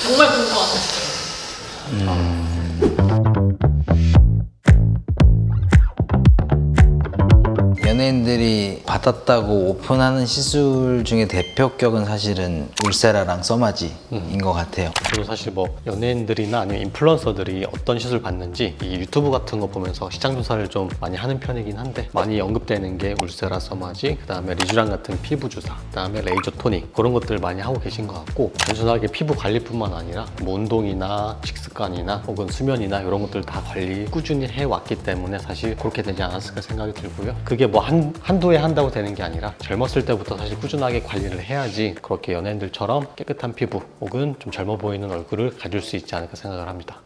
정말 궁금하다. 연예인들이 받았다고 오픈하는 시술 중에 대표격은 사실은 울세라랑 써마지인 것 같아요. 그리고 사실 뭐 연예인들이나 아니면 인플루언서들이 어떤 시술 받는지 이 유튜브 같은 거 보면서 시장 조사를 좀 많이 하는 편이긴 한데, 많이 언급되는 게 울세라, 써마지, 그 다음에 리쥬랑 같은 피부 주사, 그 다음에 레이저 토닉, 그런 것들 많이 하고 계신 것 같고, 단순하게 피부 관리뿐만 아니라 뭐 운동이나 식습관이나 혹은 수면이나 이런 것들 다 관리 꾸준히 해왔기 때문에 사실 그렇게 되지 않았을까 생각이 들고요. 그게 뭐 한두 해 한다고 되는 게 아니라 젊었을 때부터 사실 꾸준하게 관리를 해야지 그렇게 연예인들처럼 깨끗한 피부 혹은 좀 젊어 보이는 얼굴을 가질 수 있지 않을까 생각을 합니다.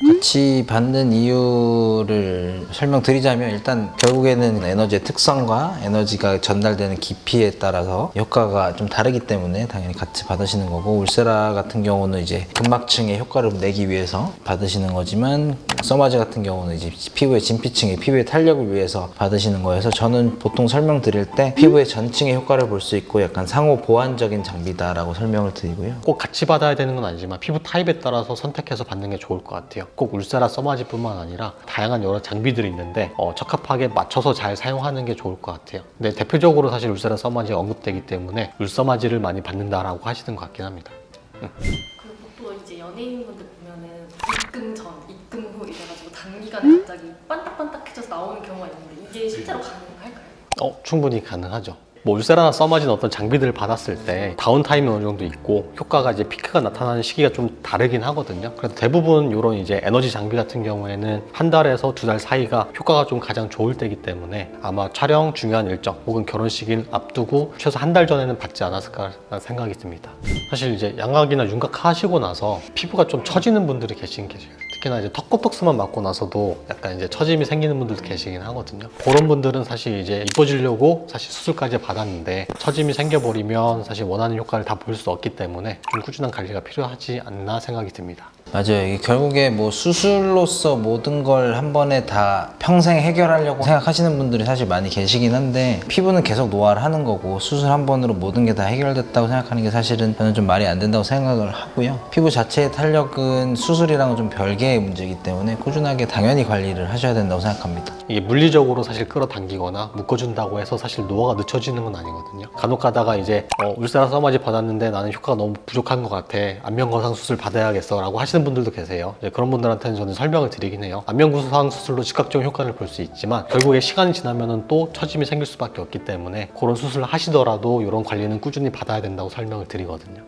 같이 받는 이유를 설명드리자면, 일단 결국에는 에너지의 특성과 에너지가 전달되는 깊이에 따라서 효과가 좀 다르기 때문에 당연히 같이 받으시는 거고, 울세라 같은 경우는 이제 근막층의 효과를 내기 위해서 받으시는 거지만, 써마지 같은 경우는 이제 피부의 진피층의 피부의 탄력을 위해서 받으시는 거여서, 저는 보통 설명드릴 때 피부의 전층의 효과를 볼 수 있고 약간 상호 보완적인 장비다라고 설명을 드리고요. 꼭 같이 받아야 되는 건 아니지만 피부 타입에 따라서 선택해서 받는 게 좋을 것 같아요. 꼭 울세라, 써마지뿐만 아니라 다양한 여러 장비들이 있는데 적합하게 맞춰서 잘 사용하는 게 좋을 것 같아요. 근데 대표적으로 사실 울세라, 써마지가 언급되기 때문에 울써마지를 많이 받는다라고 하시는 것 같긴 합니다. 그리고 또 이제 연예인분들 보면은 입금 전, 입금 후 이래가지고 단기간에 갑자기 반딱반딱해져서 나오는 경우가 있는데, 이게 실제로 가능할까요? 충분히 가능하죠. 뭐 울세라나 써마지는 어떤 장비들을 받았을 때 다운타임이 어느 정도 있고 효과가 이제 피크가 나타나는 시기가 좀 다르긴 하거든요. 그래서 대부분 이런 이제 에너지 장비 같은 경우에는 한 달에서 두 달 사이가 효과가 좀 가장 좋을 때이기 때문에 아마 촬영 중요한 일정 혹은 결혼식을 앞두고 최소 한 달 전에는 받지 않았을까 생각이 듭니다. 사실 이제 양악이나 윤곽 하시고 나서 피부가 좀 처지는 분들이 계시긴 계세요. 특히나 이제 턱보톡스만 맞고 나서도 약간 이제 처짐이 생기는 분들도 계시긴 하거든요. 그런 분들은 사실 이제 이뻐지려고 사실 수술까지 받았는데 처짐이 생겨버리면 사실 원하는 효과를 다 볼 수 없기 때문에 좀 꾸준한 관리가 필요하지 않나 생각이 듭니다. 맞아요. 이게 결국에 뭐 수술로서 모든 걸 한 번에 다 평생 해결하려고 생각하시는 분들이 사실 많이 계시긴 한데, 피부는 계속 노화를 하는 거고 수술 한 번으로 모든 게 다 해결됐다고 생각하는 게 사실은 저는 좀 말이 안 된다고 생각을 하고요. 피부 자체의 탄력은 수술이랑은 좀 별개의 문제이기 때문에 꾸준하게 당연히 관리를 하셔야 된다고 생각합니다. 이게 물리적으로 사실 끌어당기거나 묶어준다고 해서 사실 노화가 늦춰지는 건 아니거든요. 간혹 가다가 이제 울세라, 써마지 받았는데 나는 효과가 너무 부족한 것 같아, 안면거상 수술 받아야겠어 라고 하시는 분들도 계세요. 그런 분들한테는 저는 설명을 드리긴 해요. 안면거상 수술로 즉각적인 효과를 볼 수 있지만 결국에 시간이 지나면은 또 처짐이 생길 수밖에 없기 때문에 그런 수술을 하시더라도 이런 관리는 꾸준히 받아야 된다고 설명을 드리거든요.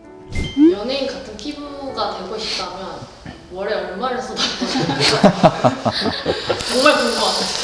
연예인 같은 피부가 되고 싶다면 월에 얼마를 쏟아야 정말 궁금하다.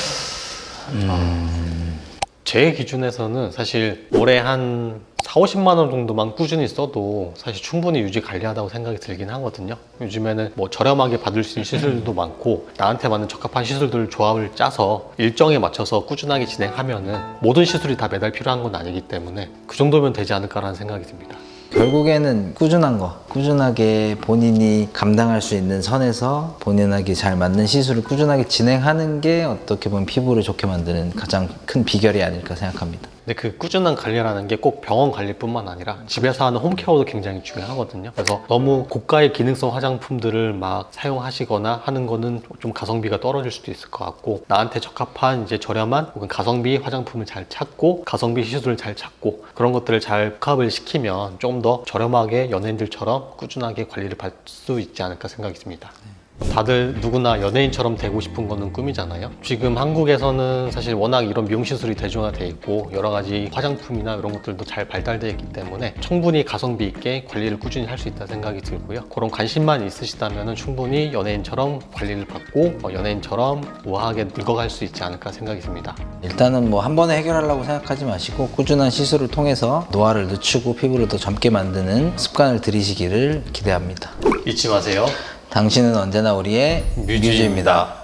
제 기준에서는 사실 올해 한 40~50만 원 정도만 꾸준히 써도 사실 충분히 유지 관리하다고 생각이 들긴 하거든요. 요즘에는 뭐 저렴하게 받을 수 있는 시술들도 많고, 나한테 맞는 적합한 시술들 조합을 짜서 일정에 맞춰서 꾸준하게 진행하면은 모든 시술이 다 매달 필요한 건 아니기 때문에 그 정도면 되지 않을까라는 생각이 듭니다. 결국에는 꾸준한 거, 꾸준하게 본인이 감당할 수 있는 선에서 본인에게 잘 맞는 시술을 꾸준하게 진행하는 게 어떻게 보면 피부를 좋게 만드는 가장 큰 비결이 아닐까 생각합니다. 근데 그 꾸준한 관리라는 게 꼭 병원 관리뿐만 아니라 집에서 하는 홈케어도 굉장히 중요하거든요. 그래서 너무 고가의 기능성 화장품들을 막 사용하시거나 하는 거는 좀 가성비가 떨어질 수도 있을 것 같고, 나한테 적합한 이제 저렴한 혹은 가성비 화장품을 잘 찾고 가성비 시술을 잘 찾고 그런 것들을 잘 복합을 시키면 좀 더 저렴하게 연예인들처럼 꾸준하게 관리를 받을 수 있지 않을까 생각이 듭니다. 다들 누구나 연예인처럼 되고 싶은 거는 꿈이잖아요. 지금 한국에서는 사실 워낙 이런 미용 시술이 대중화돼 있고 여러 가지 화장품이나 이런 것들도 잘 발달되어 있기 때문에 충분히 가성비 있게 관리를 꾸준히 할 수 있다 생각이 들고요. 그런 관심만 있으시다면 충분히 연예인처럼 관리를 받고 연예인처럼 우아하게 늙어갈 수 있지 않을까 생각이 듭니다. 일단은 뭐 한 번에 해결하려고 생각하지 마시고 꾸준한 시술을 통해서 노화를 늦추고 피부를 더 젊게 만드는 습관을 들이시기를 기대합니다. 잊지 마세요. 당신은 언제나 우리의 뮤즈입니다.